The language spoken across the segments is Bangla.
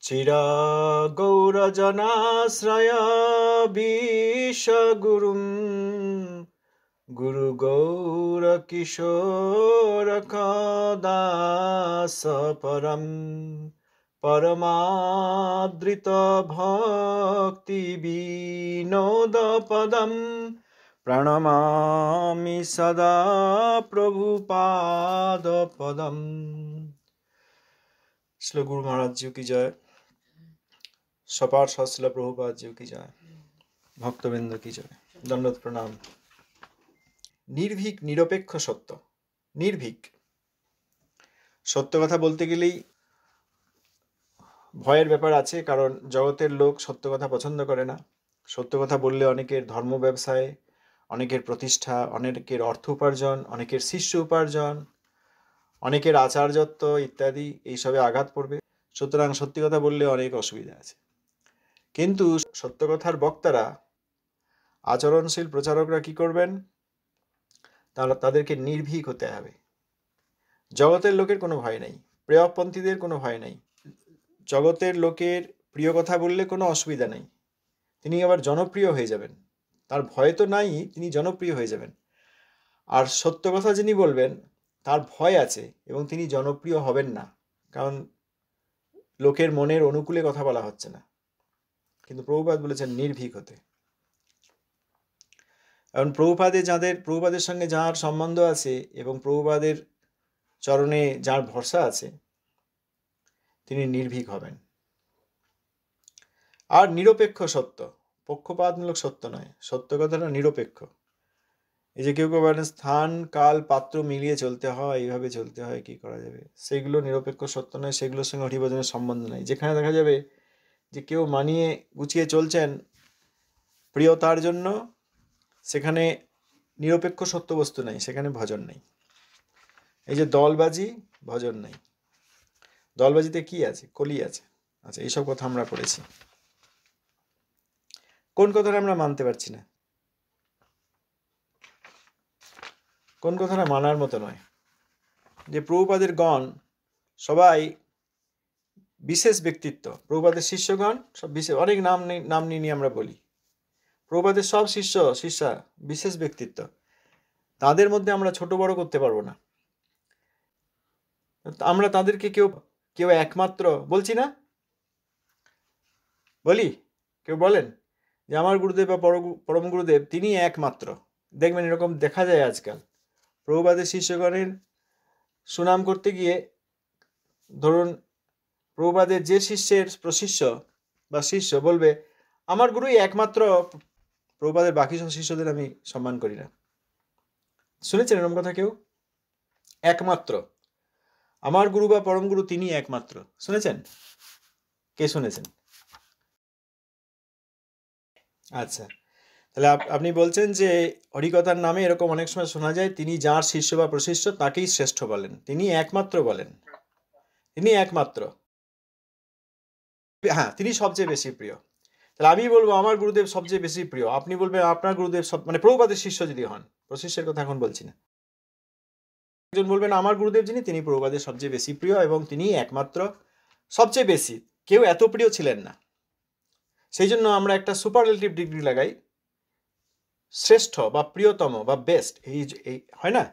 চিরগৌরজনাশ্রয় বিশ্বগুরুম গুরু গৌর কিশোর দাস পরম পরমাদৃত ভক্তি বিনোদ পদম প্রণমামি সদা প্রভুপাদ পদম। श्री गुरु महाराज जी की जय, सपाट श्री प्रभुपाद जी की जय, भक्तबिंद की जय, दंडवत प्रणाम। निर्भीक निरपेक्ष सत्य। निर्भीक सत्य कथा बोलते गेलेই ভয়ের ব্যাপার আছে, কারণ জগতের লোক সত্য কথা পছন্দ করে না। সত্য কথা বললে অনেকের ধর্ম ব্যবসায়, অনেকের প্রতিষ্ঠা, অনেকের অর্থ উপার্জন, অনেকের শিষ্য উপার্জন, অনেকের আচার্যত্ব ইত্যাদি এইসবে আঘাত পড়বে। সুতরাং সত্যি কথা বললে অনেক অসুবিধা আছে। কিন্তু সত্য কথার বক্তারা, আচরণশীল প্রচারকরা কি করবেন? তাদেরকে নির্ভীক হতে হবে। জগতের লোকের কোনো ভয় নাই, প্রেয়পন্থীদের কোনো ভয় নাই। জগতের লোকের প্রিয় কথা বললে কোনো অসুবিধা নেই, তিনি আবার জনপ্রিয় হয়ে যাবেন। তার ভয় তো নাই, তিনি জনপ্রিয় হয়ে যাবেন। আর সত্য কথা যিনি বলবেন তার ভয় আছে এবং তিনি জনপ্রিয় হবেন না, কারণ লোকের মনের অনুকূলে কথা বলা হচ্ছে না। কিন্তু প্রভুপাদ বলেছেন নির্ভীক হতে। কারণ প্রভুপাদের সঙ্গে যার সম্বন্ধ আছে এবং প্রভুপাদের চরণে যার ভরসা আছে, তিনি নির্ভীক হবেন। আর নিরপেক্ষ সত্য, পক্ষপাতমূলক সত্য নয়। সত্য কথাটা নিরপেক্ষ। এই যে কেউ কেউ বলেন স্থান কাল পাত্র মিলিয়ে চলতে হয়, এইভাবে চলতে হয়, কি করা যাবে? সেগুলো নিরপেক্ষ সত্য নয়, সেগুলোর সঙ্গে হরিভজনের সম্বন্ধ নাই। যেখানে দেখা যাবে যে কেউ মানিয়ে গুছিয়ে চলছেন প্রিয়তার জন্য, সেখানে নিরপেক্ষ সত্য বস্তু নাই, সেখানে ভজন নেই। এই যে দলবাজি, ভজন নেই। দলবাজিতে কি আছে? কলি আছে। আচ্ছা, এইসব কথা আমরা পড়েছি। কোন কথাটা আমরা মানতে পারছি না? কোন কথাটা মানার মতো নয়? যে প্রভুপাদের গণ সবাই বিশেষ ব্যক্তিত্ব, প্রভুপাদের শিষ্যগণ সব বিশেষ, অনেক নাম নিয়ে আমরা বলি। প্রভুপাদের সব শিষ্যা বিশেষ ব্যক্তিত্ব, তাদের মধ্যে আমরা ছোট বড় করতে পারবো না। আমরা তাদেরকে কেউ একমাত্র বলছি না, বলি। কেউ বলেন যে আমার গুরুদেব বা পরম গুরুদেব তিনি একমাত্র। দেখবেন এরকম দেখা যায় আজকাল। প্রভুপাদের শিষ্যগণের সুনাম করতে গিয়ে, ধরুন প্রভুপাদের যে শিষ্যের প্রশিষ্য বা শিষ্য বলবে আমার গুরুই একমাত্র, প্রভুপাদের বাকি সব শিষ্যদের আমি সম্মান করি না। শুনেছেন এরকম কথা কেউ? একমাত্র আমার গুরু বা পরম গুরু তিনি একমাত্র, শুনেছেন? কে শুনেছেন? আচ্ছা, তাহলে আপনি বলছেন যে হরিকথার নামে এরকম অনেক সময় শোনা যায় তিনি যার শিষ্য বা প্রশিষ্য তাকেই শ্রেষ্ঠ বলেন, তিনি একমাত্র বলেন, তিনি একমাত্র, হ্যাঁ তিনি সবচেয়ে বেশি প্রিয়। তাহলে আমি বলবো আমার গুরুদেব সবচেয়ে বেশি প্রিয়, আপনি বলবেন আপনার গুরুদেব মানে প্রভুপাদের শিষ্য যদি হন, প্রশিষ্যের কথা এখন বলছি না। একজন বলবেন আমার গুরুদেব যিনি তিনি প্রভুপাদের সবচেয়ে বেশি প্রিয় এবং তিনি একমাত্র, সবচেয়ে বেশি, কেউ এত প্রিয় ছিলেন না। সেই জন্য আমরা একটা সুপারলেটিভ ডিগ্রি লাগাই, শ্রেষ্ঠ বা প্রিয়তম বা বেস্ট, এই হয় না?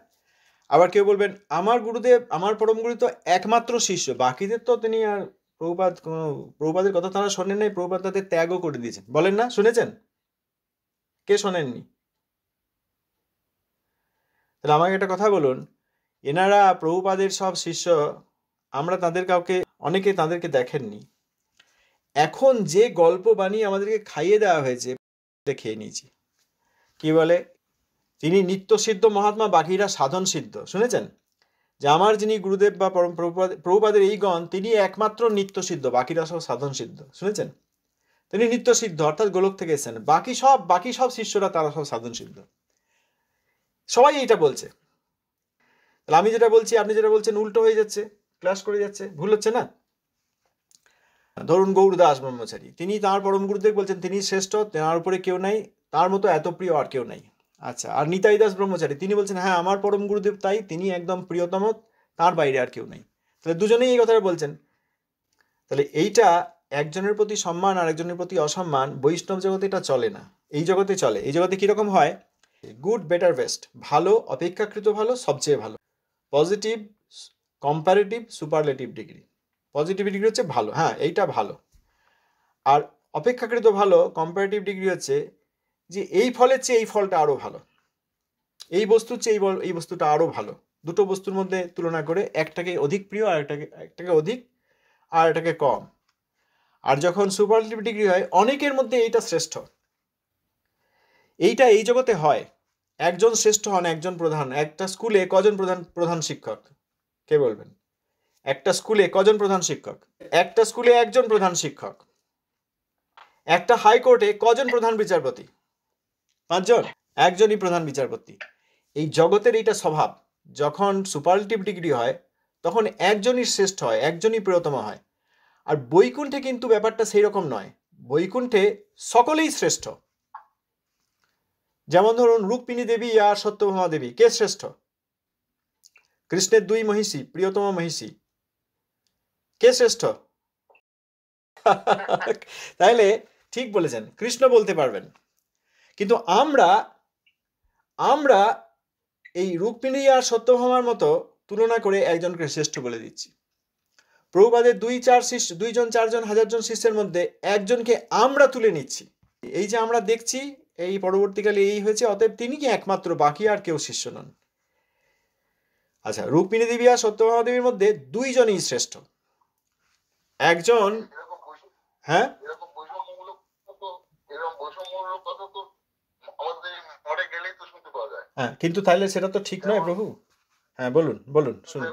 আবার কেউ বলবেন আমার গুরুদেব, আমার পরম গুরু তো একমাত্র শিষ্য, বাকিদের তো তিনি আর প্রভুপাদের কথা তারা শোনেন নাই, প্রভুপাদ তাদের ত্যাগও করে দিয়েছেন, বলেন না? শুনেছেন? কে শোনেননি? তাহলে আমাকে একটা কথা বলুন, এনারা প্রভুপাদের সব শিষ্য, আমরা অনেকে তাদেরকে দেখেননি। এখন যে গল্প বানিয়ে আমাদেরকে খাইয়ে দেওয়া হয়েছে, খেয়ে নিয়েছি। কি বলে? তিনি নিত্য সিদ্ধ মহাত্মা, বাকিরা সাধন সিদ্ধ। শুনেছেন যে আমার যিনি গুরুদেব বা প্রভুপাদের এই গণ, তিনি একমাত্র নিত্য সিদ্ধ, বাকিরা সব সাধন সিদ্ধ। শুনেছেন? তিনি নিত্য সিদ্ধ অর্থাৎ গোলক থেকে এসেছেন, বাকি সব শিষ্যরা তারা সব সাধন সিদ্ধ। সবাই এইটা বলছে। তাহলে আমি যেটা বলছি আপনি যেটা বলছেন উল্টো হয়ে যাচ্ছে, ক্লাস করে যাচ্ছে, ভুল হচ্ছে না? ধরুন গৌরদাস ব্রহ্মচারী, তিনি তাঁর পরম গুরুদেব বলছেন তিনি শ্রেষ্ঠ, তার উপরে কেউ নাই, তার মতো এত প্রিয় আর কেউ নাই। আচ্ছা, আর নিতাই দাস ব্রহ্মচারী তিনি বলছেন হ্যাঁ আমার পরম গুরুদেব তাই, তিনি একদম প্রিয়তম, তার বাইরে আর কেউ নাই। তাহলে দুজনেই এই কথাটা বলছেন। তাহলে এইটা একজনের প্রতি সম্মান আর একজনের প্রতি অসম্মান বৈষ্ণব জগতে এটা চলে না, এই জগতে চলে। এই জগতে কিরকম হয়, গুড বেটার বেস্ট, ভালো অপেক্ষাকৃত ভালো সবচেয়ে ভালো, positive comparative superlative degree. Positive degree হচ্ছে ভালো, হ্যাঁ এইটা ভালো, আর অপেক্ষাকৃত ভালো কম্পারেটিভ ডিগ্রি হচ্ছে যে এই ফলের চেয়ে এই ফলটা আরও ভালো, এই বস্তুর চেয়ে এই বস্তুটা আরও ভালো। দুটো বস্তুর মধ্যে তুলনা করে একটাকে অধিক প্রিয় আর একটাকে অধিক আর এটাকে কম। আর যখন সুপারলেটিভ ডিগ্রি হয় অনেকের মধ্যে এইটা শ্রেষ্ঠ। এইটা এই জগতে হয়, একজন শ্রেষ্ঠ হন একজন প্রধান। একটা স্কুলে কজন প্রধান শিক্ষক কে বলবেন? একটা স্কুলে কজন প্রধান শিক্ষক? একটা স্কুলে একজন প্রধান শিক্ষক। একটা হাইকোর্টে কজন প্রধান বিচারপতি? 5 জন, একজনই প্রধান বিচারপতি। এই জগতের এইটা স্বভাব, যখন সুপারলেটিভ ডিগ্রি হয় তখন একজনই শ্রেষ্ঠ হয়, একজনই প্রিয়তম হয়। আর বৈকুণ্ঠে কিন্তু ব্যাপারটা সেই রকম নয়, বৈকুণ্ঠে সকলেই শ্রেষ্ঠ। যেমন ধরুন রুক্মিণী দেবী আর সত্যভামা দেবী, কে শ্রেষ্ঠ? কৃষ্ণের 2 মহিষী, প্রিয়তম মহিষী, কে শ্রেষ্ঠ? তাইলে ঠিক বলেছেন, কৃষ্ণ বলতে পারবেন। কিন্তু আমরা এই রুক্মিণী আর সত্যভামার মতো তুলনা করে একজনকে শ্রেষ্ঠ বলে দিচ্ছি। প্রভুপাদের 2 জন 4 জন 1000 জন শিষ্যের মধ্যে একজনকে আমরা তুলে নিচ্ছি। এই যে আমরা দেখছি এই পরবর্তীকালে এই হয়েছে, অতএব তিনি কি একমাত্র, বাকি আর কেউ শিষ্য নন। আচ্ছা, রুক্মিণী দেবী আর সত্যভামা দেবীর মধ্যে 2 জনই শ্রেষ্ঠ। একজন, হ্যাঁ হ্যাঁ, কিন্তু তাহলে সেটা তো ঠিক নয় প্রভু। হ্যাঁ বলুন বলুন, শুনুন।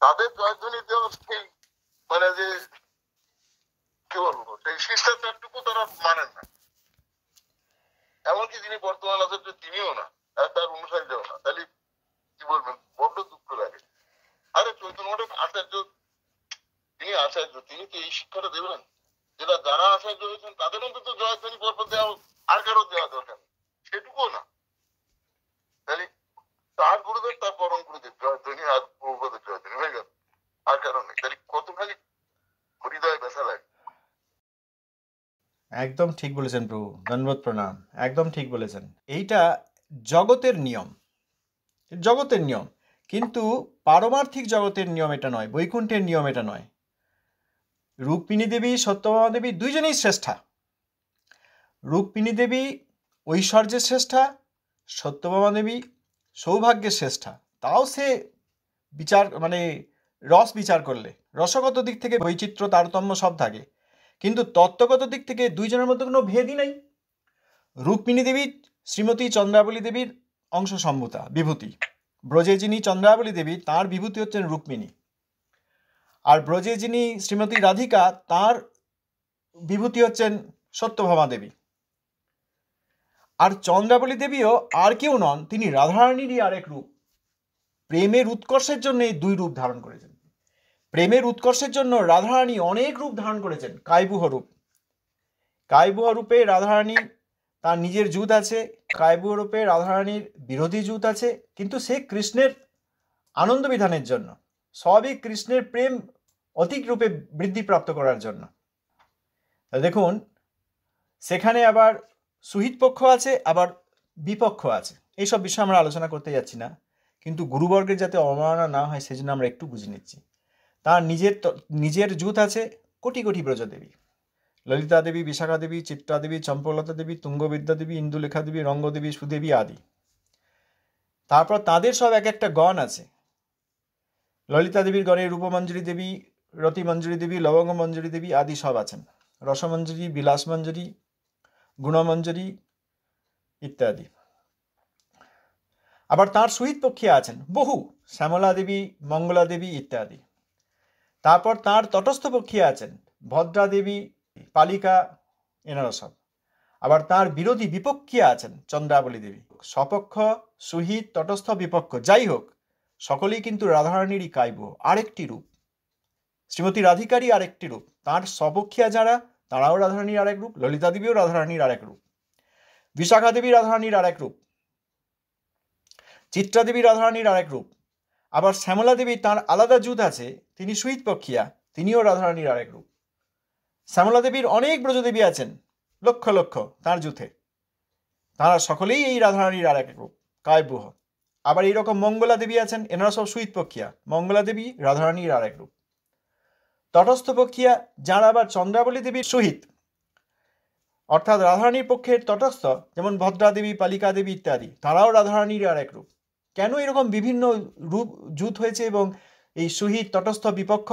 তাদের জয়ধ্বনি দেওয়া সেই মানে যে কি বলবো, সেই শিষ্টাচারটুকু তারা মানেন না। এমনকি যিনি বর্তমান আচার্য তিনিও না, আর তার অনুসারীরাও না। তাহলে কি বলবেন, বড্ড দুঃখ লাগে। আরে চৈতন্য মঠের আচার্য, তিনি আচার্য, তিনি তো এই শিক্ষাটা দেবেন যেটা যারা আচার্য হয়েছেন তাদের অন্তত জয়ধ্বনি পরপর দেওয়া, আর কারো দেওয়া দরকার সেটুকুও না। তাহলে তার গুরুদেব, তার পরম গুরুদেব জয়ধ্বনি আর প্রভুপাদের জয়ধ্বনি হয়ে গেল, আর কারণ নেই। তাহলে কতখানি হৃদয় ব্যথা লাগে। একদম ঠিক বলেছেন প্রভু, ধন্যবাদ প্রণাম, একদম ঠিক বলেছেন। এইটা জগতের নিয়ম, জগতের নিয়ম, কিন্তু পারমার্থিক জগতের নিয়ম এটা নয়, বৈকুণ্ঠের নিয়ম এটা নয়। রুক্মিণী দেবী সত্যভামা দেবী 2 জনেই শ্রেষ্ঠা। রুক্মিণী দেবী ঐশ্বর্যের শ্রেষ্ঠা, সত্যভামা দেবী সৌভাগ্যের শ্রেষ্ঠা। তাও সে বিচার মানে রস বিচার করলে রসগত দিক থেকে বৈচিত্র্য তারতম্য সব থাকে, কিন্তু তত্ত্বগত দিক থেকে 2 জনের মধ্যে কোনো ভেদই নাই। রুক্মিণী দেবী শ্রীমতী চন্দ্রাবলী দেবীর অংশ সম্ভূতা বিভূতি। ব্রজে যিনি চন্দ্রাবলী দেবী তার বিভূতি হচ্ছেন রুক্মিণী, আর ব্রজে যিনি শ্রীমতী রাধিকা তার বিভূতি হচ্ছেন সত্যভামা দেবী। আর চন্দ্রাবলী দেবীও আর কেউ নন, তিনি রাধারানীরই আরেক রূপ। প্রেমের উৎকর্ষের জন্য এই 2 রূপ ধারণ করেছেন। প্রেমের উৎকর্ষের জন্য রাধারানী অনেক রূপ ধারণ করেছেন। কায়বুহ রূপ, কায়বুহ রূপে রাধারানী তার নিজের জুত আছে, কায়বুহ রূপে রাধারানীর বিরোধী জুত আছে, কিন্তু সে কৃষ্ণের আনন্দ বিধানের জন্য, সবই কৃষ্ণের প্রেম অধিক রূপে বৃদ্ধিপ্রাপ্ত করার জন্য। দেখুন সেখানে আবার সুহিত পক্ষ আছে, আবার বিপক্ষ আছে। এইসব বিষয়ে আমরা আলোচনা করতে যাচ্ছি না, কিন্তু গুরুবর্গের যাতে অবমাননা না হয় সেজন্য আমরা একটু বুঝে নিচ্ছি। তার নিজের জুত আছে কোটি কোটি ব্রজদেবী, ললিতা দেবী, বিশাখা দেবী, চিত্রা দেবী, চম্পলতা দেবী, তুঙ্গবিদ্যা দেবী, ইন্দুলেখা দেবী, রঙ্গদেবী, সুদেবী আদি। তারপর তাদের সব এক একটা গণ আছে। ললিতা দেবীর গণে রূপমঞ্জুরি দেবী, রতিমঞ্জুরি দেবী, লবঙ্গ মঞ্জুরি দেবী আদি সব আছেন, রসমঞ্জুরি, বিলাস মঞ্জুরি, গুণমঞ্জুরি ইত্যাদি। আবার তার সুহিত পক্ষে আছেন বহু, শ্যামলা দেবী, মঙ্গলা দেবী ইত্যাদি। তারপর তার তটস্থ পক্ষে আছেন ভদ্রা দেবী, পালিকা, এনারা সব। আবার তার বিরোধী বিপক্ষে আছেন চন্দ্রাবলী দেবী। সপক্ষ, সুহিত, তটস্থ, বিপক্ষ যাই হোক, সকলেই কিন্তু রাধারানীরই কাব্য, আরেকটি রূপ। শ্রীমতী রাধিকারই আরেকটি রূপ, তাঁর সপক্ষিয়া যারা তারাও রাধারানীর আরেক রূপ, ললিতা দেবীও রাধারানীর আরেক রূপ, বিশাখা দেবী রাধারানীর আরেক রূপ, চিত্রা দেবী রাধারানীর আরেক রূপ, আবার শ্যামলা দেবী তাঁর আলাদা জুত আছে, তিনি সুহিত পক্ষিয়া, তিনিও রাধারানীর আরেক রূপ। শ্যামলা দেবীর অনেক ব্রজদেবী আছেন, লক্ষ লক্ষ তাঁর জুথে, তাঁরা সকলেই এই রাধারানীর আরেক রূপ, কাব্য। আবার এইরকম মঙ্গলা দেবী আছেন, এনারা সব সুহিত পক্ষিয়া, মঙ্গলা দেবী রাধারানীর আরেক রূপ। তটস্থ পক্ষিয়া যারা আবার চন্দ্রাবলী দেবীর সহিত, অর্থাৎ রাধারানীর পক্ষের তটস্থ, যেমন ভদ্রা দেবী, পালিকা দেবী ইত্যাদি, তারাও রাধারানীর আরেক রূপ। কেন এরকম বিভিন্ন রূপ জুত হয়েছে এবং এই সুহিত তটস্থ বিপক্ষ?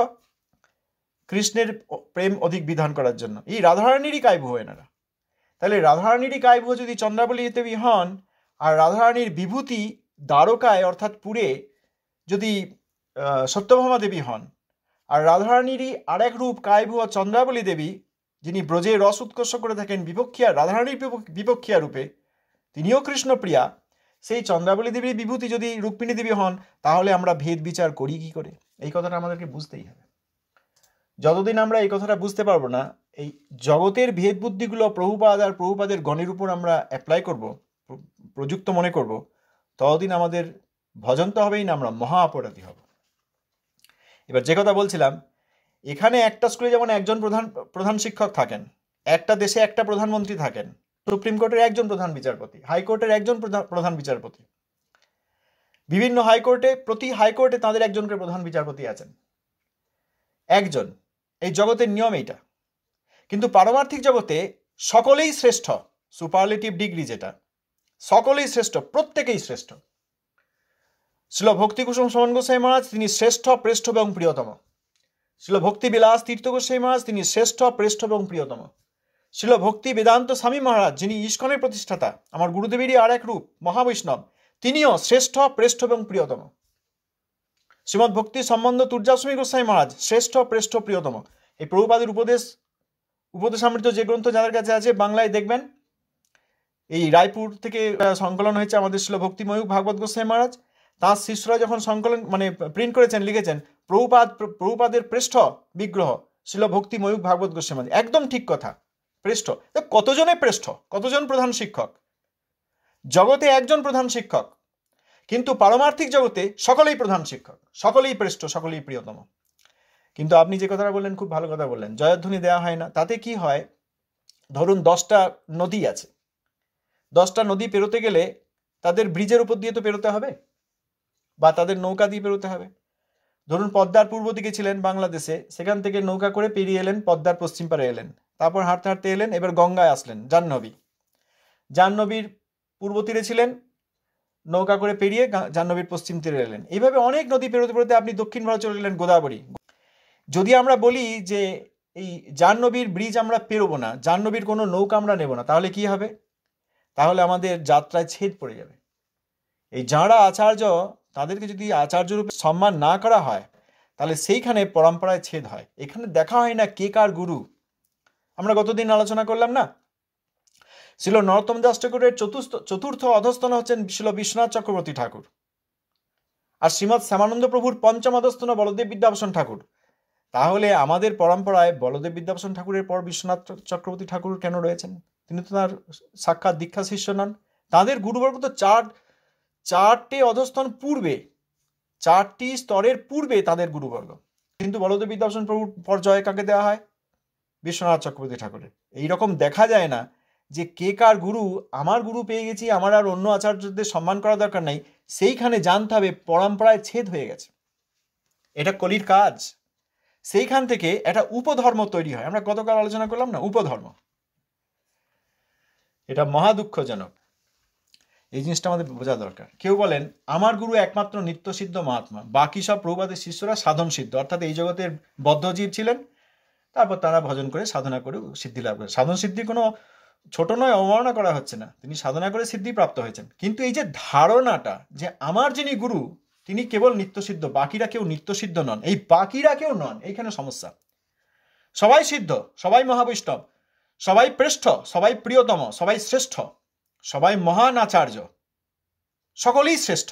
কৃষ্ণের প্রেম অধিক বিধান করার জন্য। এই রাধারানীরই কাব্য এনারা। তাহলে রাধারানীরই কাব্য যদি চন্দ্রাবলী দেবী হন, আর রাধারানীর বিভূতি দ্বারকায় অর্থাৎ পুরে যদি সত্যভামা দেবী হন, আর রাধারানীরই আরেক রূপ কাব্য চন্দ্রাবলী দেবী, যিনি ব্রজে রস উৎকর্ষ করে থাকেন বিপক্ষিয়া, রাধারানীর বিপক্ষিয়া রূপে, তিনিও কৃষ্ণপ্রিয়া, সেই চন্দ্রাবলী দেবীর বিভূতি যদি রুক্মিণী দেবী হন, তাহলে আমরা ভেদ বিচার করি কি করে? এই কথাটা আমাদেরকে বুঝতেই হবে। যতদিন আমরা এই কথাটা বুঝতে পারবো না, এই জগতের ভেদ বুদ্ধিগুলো প্রভুপাদ আর প্রভুপাদের গণের উপর আমরা অ্যাপ্লাই করব, প্রযুক্ত মনে করব, ততদিন আমাদের ভজন তো হবেই না, আমরা মহা অপরাধী হব। এবার যে কথা বলছিলাম, এখানে একটা স্কুলে যেমন একজন প্রধান শিক্ষক থাকেন, একটা দেশে একটা প্রধানমন্ত্রী থাকেন, সুপ্রিম কোর্টের একজন প্রধান বিচারপতি, হাইকোর্টের একজন প্রধান বিচারপতি, বিভিন্ন হাইকোর্টে, প্রতি হাইকোর্টে তাদের একজন করে প্রধান বিচারপতি আছেন, একজন। এই জগতের নিয়ম এইটা। কিন্তু পারমার্থিক জগতে সকলেই শ্রেষ্ঠ, সুপারলেটিভ ডিগ্রি যেটা, সকলেই শ্রেষ্ঠ, প্রত্যেকেই শ্রেষ্ঠ। শিল ভক্তিকুসুম সমন গোস্বামী মহারাজ, তিনি শ্রেষ্ঠ, প্রেষ্ঠ এবং প্রিয়তম। শিল ভক্তি বিলাস তীর্থ গোস্বামী মহারাজ, তিনি শ্রেষ্ঠ, প্রেষ্ঠ এবং প্রিয়তম। শিল ভক্তি বেদান্ত স্বামী মহারাজ, যিনি ইস্কনের প্রতিষ্ঠাতা, আমার গুরুদেবেরই আর এক রূপ, মহাবৈষ্ণব, তিনিও শ্রেষ্ঠ, প্রেষ্ঠ এবং প্রিয়তম। শ্রীমৎ ভক্তি সম্বন্ধ তুর্যাস্বামী গোস্বামী মহারাজ, শ্রেষ্ঠ, প্রেষ্ঠ, প্রিয়তম। এই প্রভুপাদের উপদেশামৃত যে গ্রন্থ যাদের কাছে আছে, বাংলায় দেখবেন, এই রায়পুর থেকে সংকলন হয়েছে আমাদের শিল ভক্তিময়ূখ ভাগবত গোস্বামী মহারাজ, তাঁর শিষ্যরা যখন সংকলন প্রিন্ট করেছেন, লিখেছেন প্রভুপাদের পৃষ্ঠ বিগ্রহ শিল ভক্তিময়ূখ ভাগবত গোস্বামী মহারাজ। একদম ঠিক কথা, পৃষ্ঠ। কতজনে পৃষ্ঠ, কতজন প্রধান শিক্ষক? জগতে একজন প্রধান শিক্ষক, কিন্তু পারমার্থিক জগতে সকলেই প্রধান শিক্ষক, সকলেই পৃষ্ঠ, সকলেই প্রিয়তম। কিন্তু আপনি যে কথাটা বললেন, খুব ভালো কথা বললেন, জয়ধ্বনি দেওয়া হয় না। তাতে কি হয়? ধরুন 10টা নদী আছে, 10টা নদী পেরোতে গেলে তাদের ব্রিজের উপর দিয়ে তো পেরোতে হবে, বা তাদের নৌকা দিয়ে পেরোতে হবে। ধরুন পদ্মার পূর্ব দিকে ছিলেন বাংলাদেশে, সেখান থেকে নৌকা করে পেরিয়ে এলেন, পদ্মার পশ্চিম পারে এলেন, তারপর হাঁটতে হাঁটতে এলেন, এবার গঙ্গায় আসলেন, জাহ্নবীর পূর্ব তীরে ছিলেন, নৌকা করে পেরিয়ে জাহ্নবীর পশ্চিম তীরে এলেন। এইভাবে অনেক নদী পেরোতে পেরোতে আপনি দক্ষিণ ভারত চলে গেলেন, গোদাবরী। যদি আমরা বলি যে এই জাহ্নবীর ব্রিজ আমরা পেরোবো না, জাহ্নবীর কোনো নৌকা আমরা নেব না, তাহলে কি হবে? তাহলে আমাদের যাত্রায় ছেদ পড়ে যাবে। এই যাঁরা আচার্য, তাদেরকে যদি আচার্য রূপে সম্মান না করা হয়, তাহলে সেইখানে পরম্পরায় ছেদ হয়। এখানে দেখা হয় না কে কার গুরু। আমরা গতদিন আলোচনা করলাম না, শিল নরোত্তম দাস ঠাকুরের চতুর্থ অধস্তন হচ্ছেন শিল বিশ্বনাথ চক্রবর্তী ঠাকুর, আর শ্রীমৎ শ্যামানন্দ প্রভুর পঞ্চম অধস্তন বলদেব বিদ্যাভূষণ ঠাকুর। তাহলে আমাদের পরম্পরায় বলদেব বিদ্যাভূষণ ঠাকুরের পর বিশ্বনাথ চক্রবর্তী ঠাকুর কেন রয়েছেন? তিনি তো তার সাক্ষাৎ দীক্ষা শিষ্য নন। তাদের গুরুবর্গ তো চারটে অধস্তন পূর্বে, 4টি স্তরের পূর্বে তাদের গুরুবর্গ। কিন্তু বলদেব বিদ্যাভূষণ প্রভুর পর্যায়ে কাকে দেওয়া হয়? বিশ্বনাথ চক্রবর্তী ঠাকুরের। এইরকম দেখা যায় না যে কে কার গুরু, আমার গুরু পেয়ে গেছি, আমার আর অন্য আচার্যদের সম্মান করা দরকার নাই। সেইখানে জানতে হবে পরম্পরায় ছেদ হয়ে গেছে, এটা কলির কাজ। সেইখান থেকে একটা উপধর্ম তৈরি হয়। আমরা গতকাল আলোচনা করলাম না, উপধর্ম। এটা মহা দুঃখজনক। এই জিনিসটা আমাদের বোঝা দরকার। কেউ বলেন আমার গুরু একমাত্র নিত্যসিদ্ধ মহাত্মা, বাকি সব প্রভুপাদের শিষ্যরা সাধন সিদ্ধ, অর্থাৎ এই জগতের বদ্ধজীব ছিলেন, তারপর তারা ভজন করে সাধনা করে সিদ্ধি লাভ করে। সাধন সিদ্ধির কোনো ছোট নয়, অবমাননা করা হচ্ছে না, তিনি সাধনা করে সিদ্ধি প্রাপ্ত হয়েছেন। কিন্তু এই যে ধারণাটা যে আমার যিনি গুরু তিনি কেবল নিত্যসিদ্ধ, বাকিরা কেউ নিত্যসিদ্ধ নন, এই বাকিরা কেউ নন, এইখানে সমস্যা। সবাই সিদ্ধ, সবাই মহাবৈষ্ণব, সবাই পৃষ্ঠ, সবাই প্রিয়তম, সবাই শ্রেষ্ঠ, সবাই মহান আচার্য, সকলেই শ্রেষ্ঠ।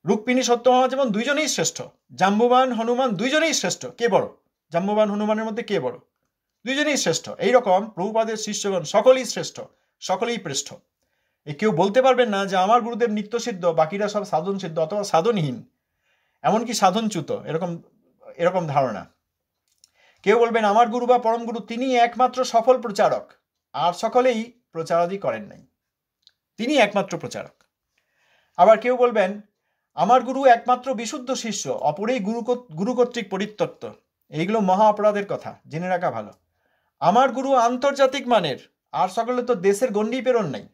রুক্মিণী সত্যভামা যেমন দুইজনেই শ্রেষ্ঠ, জাম্বুবান হনুমান দুইজনেই শ্রেষ্ঠ। কে বড়? জাম্বুবান হনুমানের মধ্যে কে বড়? দুইজনেই শ্রেষ্ঠ। এইরকম প্রভুপাদের শিষ্যগণ সকলেই শ্রেষ্ঠ, সকলেই শ্রেষ্ঠ। কেউ বলতে পারবেন না যে আমার গুরুদেব নিত্যসিদ্ধ, বাকিরা সব সাধন সিদ্ধ অথবা সাধনহীন, এমনকি সাধনচ্যুত, এরকম এরকম ধারণা। কেউ বলবেন আমার গুরু বা পরম গুরু তিনি একমাত্র সফল প্রচারক, আর সকলেই প্রচারাদি করেন নাই, তিনি একমাত্র প্রচারক। আবার কেউ বলবেন আমার গুরু একমাত্র বিশুদ্ধ শিষ্য, অপরেই গুরু কর্তৃক পরিত্যক্ত। এইগুলো মহা অপরাধের কথা, জেনে রাখা ভালো। আমার গুরু আন্তর্জাতিক মানের, আর সকলে তো দেশের গণ্ডি পেরন নাই।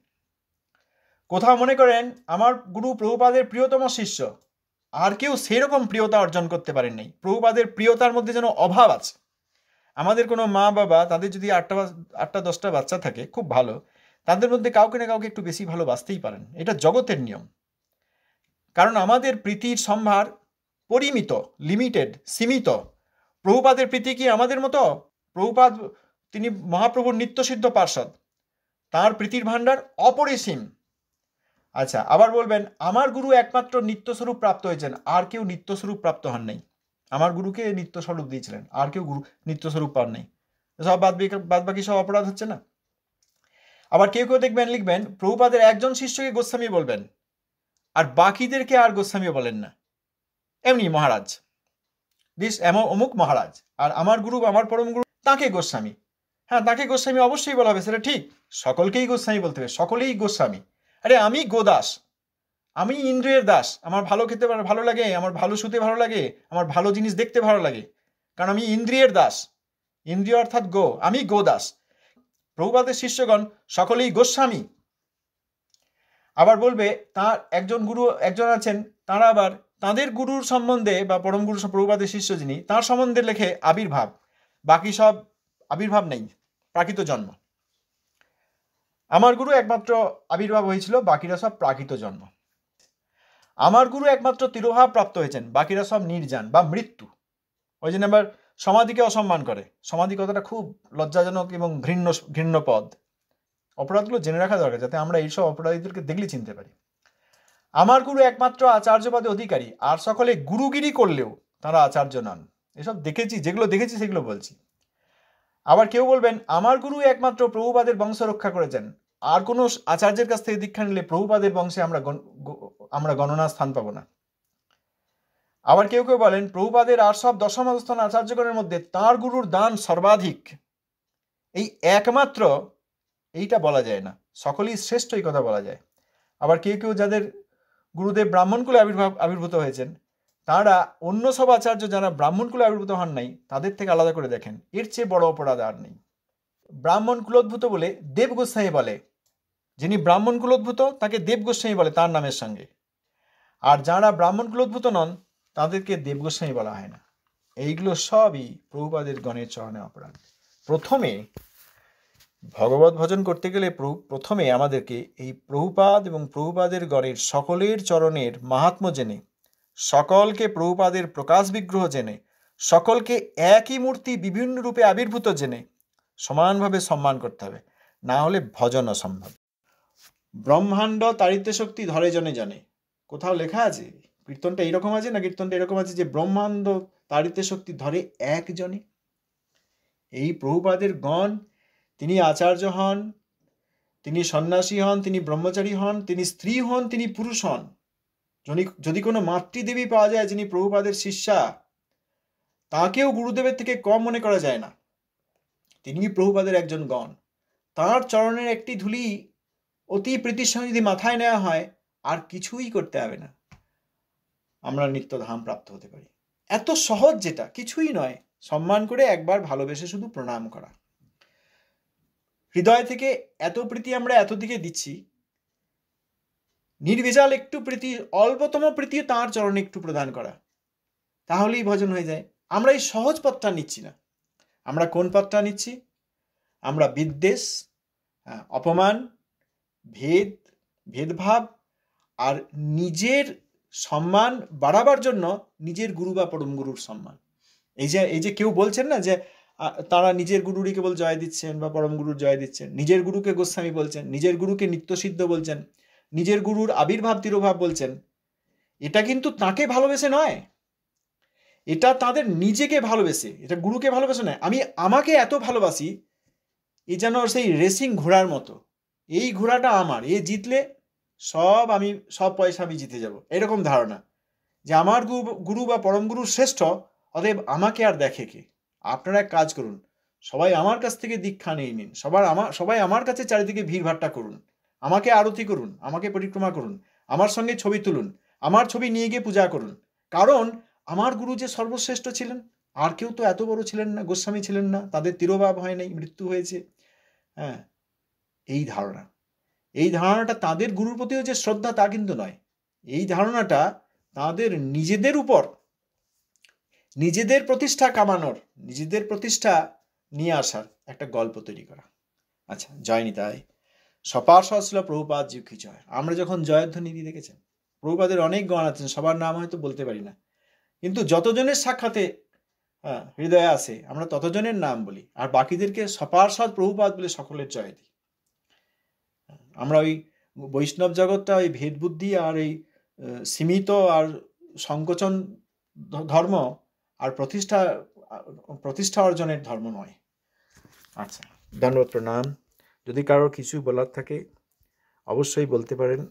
কোথাও মনে করেন আমার গুরু প্রভুপাদের প্রিয়তম শিষ্য, আর কেউ সেরকম প্রিয়তা অর্জন করতে পারেন নাই। প্রভুপাদের প্রিয়তার মধ্যে যেন অভাব আছে। আমাদের কোনো মা বাবা, তাদের যদি 8টা-10টা বাচ্চা থাকে, খুব ভালো, তাদের মধ্যে কাউকে না কাউকে একটু বেশি ভালোবাসতেই পারেন, এটা জগতের নিয়ম। কারণ আমাদের প্রীতির সম্ভার পরিমিত, লিমিটেড, সীমিত। প্রভুপাদের প্রীতি কি আমাদের মতো? প্রভুপাদ তিনি মহাপ্রভুর নিত্যসিদ্ধ পার্ষদ, তাঁর প্রীতির ভাণ্ডার অপরিসীম। আচ্ছা, আবার বলবেন আমার গুরু একমাত্র নিত্যস্বরূপ প্রাপ্ত হয়েছেন, আর কেউ নিত্যস্বরূপ প্রাপ্ত হন নাই। আমার গুরুকে নিত্যস্বরূপ দিয়েছিলেন, আর কেউ গুরু নিত্যস্বরূপ পান নাই। সব বাদ বাকি সব অপরাধ হচ্ছে না? আবার কেউ কেউ দেখবেন লিখবেন প্রভুপাদের একজন শিষ্যকে গোস্বামী বলবেন, আর বাকিদেরকে আর গোস্বামী বলেন না। এমনি মহারাজ, অমুক মহারাজ, আর আমার গুরু, আমার পরম গুরু, তাকে গোস্বামী। হ্যাঁ, তাকে গোস্বামী অবশ্যই বলা হবে, সেটা ঠিক। সকলকেই গোস্বামী বলতে হবে, সকলেই গোস্বামী। আরে আমি গোদাস, আমি ইন্দ্রিয়ের দাস। আমার ভালো খেতে ভালো লাগে, আমার ভালো শুতে ভালো লাগে, আমার ভালো জিনিস দেখতে ভালো লাগে, কারণ আমি ইন্দ্রিয়ের দাস। ইন্দ্রিয় অর্থাৎ গো, আমি গোদাস। প্রভুপাদের শিষ্যগণ সকলেই গোস্বামী। আবার বলবে তার একজন গুরু একজন আছেন, তারা আবার তাদের গুরুর সম্বন্ধে বা পরম গুরু প্রভুপাদের শিষ্য যিনি, তার সম্বন্ধে লেখে আবির্ভাব, বাকি সব আবির্ভাব নেই, প্রাকৃত জন্ম। আমার গুরু একমাত্র আবির্ভাব হয়েছিল, বাকিরা সব প্রাকৃত জন্ম। আমার গুরু একমাত্র তিরোভাব প্রাপ্ত হয়েছেন, বাকিরা সব নির্যান বা মৃত্যু। ওই জন্য আবার সমাধিকে অসম্মান করে। সমাধি কথাটা খুব লজ্জাজনক এবং ঘৃণ্য পদ। অপরাধগুলো জেনে রাখা দরকার, যাতে আমরা এইসব অপরাধীদেরকে দেখলে চিনতে পারি। আমার গুরু একমাত্র আচার্যপদে অধিকারী, আর সকলে গুরুগিরি করলেও তারা আচার্য নন। এসব দেখেছি, যেগুলো দেখেছি সেগুলো বলছি। আবার কেউ বলবেন আমার গুরু একমাত্র প্রভুপাদের বংশ রক্ষা করেছেন, আর কোনো আচার্যের কাছ থেকে দীক্ষা নিলে প্রভুপাদের বংশে আমরা গণনা স্থান পাবো না। আবার কেউ কেউ বলেন প্রভুপাদের আর সব দশম স্থান আচার্যগণের মধ্যে তাঁর গুরুর দান সর্বাধিক। এই একমাত্র, এইটা বলা যায় না, সকলেই শ্রেষ্ঠ, এই কথা বলা যায়। আবার কেউ কেউ যাদের গুরুদেব ব্রাহ্মণকুলে আবির্ভূত হয়েছেন, তারা অন্য সব আচার্য যারা ব্রাহ্মণকুলে আবির্ভূত হন নাই, তাদের থেকে আলাদা করে দেখেন। এর চেয়ে বড় অপরাধ আর নেই। ব্রাহ্মণ কুলোদ্ভূত বলে দেব গোস্বামী বলে, যিনি ব্রাহ্মণ কুলোদ্ভূত তাকে দেব গোস্বামী বলে তার নামের সঙ্গে। আর যারা ব্রাহ্মণ কুলোদ্ভূত নন, তাদেরকে দেব গোস্বামী বলা হয় না। এইগুলো সবই প্রভুপাদের গণের চরণে অপরাধ। প্রথমে ভগবত ভজন করতে গেলে প্রথমে আমাদেরকে এই প্রভুপাদ এবং প্রভুপাদের গণের সকলের চরণের মাহাত্ম্য জেনে, সকলকে প্রভুপাদের প্রকাশ বিগ্রহ জেনে, সকলকে একই মূর্তি বিভিন্ন রূপে আবির্ভূত জেনে সমানভাবে সম্মান করতে হবে, না হলে ভজন অসম্ভব। ব্রহ্মাণ্ড তারিত্য শক্তি ধরে জনে জনে, কোথাও লেখা আছে? কীর্তনটা এইরকম আছে না? কীর্তনটা এরকম আছে যে ব্রহ্মাণ্ড তারিত্য শক্তি ধরে একজনে। এই প্রভুপাদের গণ, তিনি আচার্য হন, তিনি সন্ন্যাসী হন, তিনি ব্রহ্মচারী হন, তিনি স্ত্রী হন, তিনি পুরুষ হন। যদি কোনো মাতৃদেবী পাওয়া যায় যিনি প্রভুপাদের শিষ্যা, তাকেও গুরুদেবের থেকে কম মনে করা যায় না। তিনি প্রভুপাদের একজন গণ। তাঁর চরণের একটি ধুলি অতি প্রীতির সঙ্গে যদি মাথায় নেওয়া হয়, আর কিছুই করতে হবে না, আমরা নিত্য ধাম প্রাপ্ত হতে পারি। এত সহজ, যেটা কিছুই নয়। সম্মান করে একবার ভালোবেসে শুধু প্রণাম করা, হৃদয় থেকে এত প্রীতি আমরা এত দিকে দিচ্ছি, নির্ভেজাল একটু প্রীতি, অল্পতম প্রীতি তাঁর চরণে একটু প্রদান করা, তাহলেই ভজন হয়ে যায়। আমরা এই সহজ পথটা নিচ্ছি না। আমরা কোন পথটা নিচ্ছি? আমরা বিদ্বেষ, অপমান, ভেদভাব আর নিজের সম্মান বাড়াবার জন্য নিজের গুরু বা পরম গুরুর সম্মান। এই যে কেউ বলছেন না যে তারা নিজের গুরুরই কেবল জয় দিচ্ছেন বা পরম গুরুর জয় দিচ্ছেন, নিজের গুরুকে গোস্বামী বলছেন, নিজের গুরুকে নিত্যসিদ্ধ বলছেন, নিজের গুরুর আবির্ভাব তিরোভাব বলছেন। এটা কিন্তু তাকে ভালোবেসে নয়, এটা তাদের নিজেকে ভালোবেসে, এটা গুরুকে ভালোবেসে নয়। আমি আমাকে এত ভালোবাসি, এ যেন সেই রেসিং ঘোড়ার মতো, এই ঘোড়াটা আমার, এ জিতলে সব পয়সা আমি জিতে যাব, এরকম ধারণা যে আমার গুরু বা পরম গুরু শ্রেষ্ঠ, অতএব আমাকে আর দেখে কে। আপনারা এক কাজ করুন, সবাই আমার কাছ থেকে দীক্ষা নিয়ে নিন, সবাই আমার কাছে চারিদিকে ভিড়ভাট্টা করুন, আমাকে আরতি করুন, আমাকে পরিক্রমা করুন, আমার সঙ্গে ছবি তুলুন, আমার ছবি নিয়ে গিয়ে পূজা করুন। কারণ আমার গুরু যে সর্বশ্রেষ্ঠ ছিলেন, আর কেউ তো এত বড় ছিলেন না, গোস্বামী ছিলেন না, তাদের তিরোভাব হয় নাই, মৃত্যু হয়েছে। হ্যাঁ, এই ধারণাটা তাদের গুরুর প্রতিও যে শ্রদ্ধা তা কিন্তু নয়, এই ধারণাটা তাদের নিজেদের উপর, নিজেদের প্রতিষ্ঠা কামানোর, নিজেদের প্রতিষ্ঠা নিয়ে আসার একটা গল্প তৈরি করা। আচ্ছা, জয় নিতাই। সপার্ষদ ছিল প্রভুপাদ জি কি জয়। আমরা যখন জয়ধ্বনি দিয়ে দেখেছেন, প্রভুপাদের অনেক গণ আছেন, সবার নাম হয়তো বলতে পারি না, কিন্তু যতজনের সাক্ষাতে হৃদয়ে আসে আমরা ততজনের নাম বলি, আর বাকিদেরকে সপার্ষদ প্রভুপাদ বলে সকলের জয় দিই। আমরা ওই বৈষ্ণব জগৎটা ওই ভেদ বুদ্ধি আর এই সীমিত আর সংকোচন ধর্ম আর প্রতিষ্ঠা অর্জনের ধর্ম নয়। আচ্ছা, ধন্যবাদ, প্রণাম। যদি কারোর কিছু বলার থাকে অবশ্যই বলতে পারেন।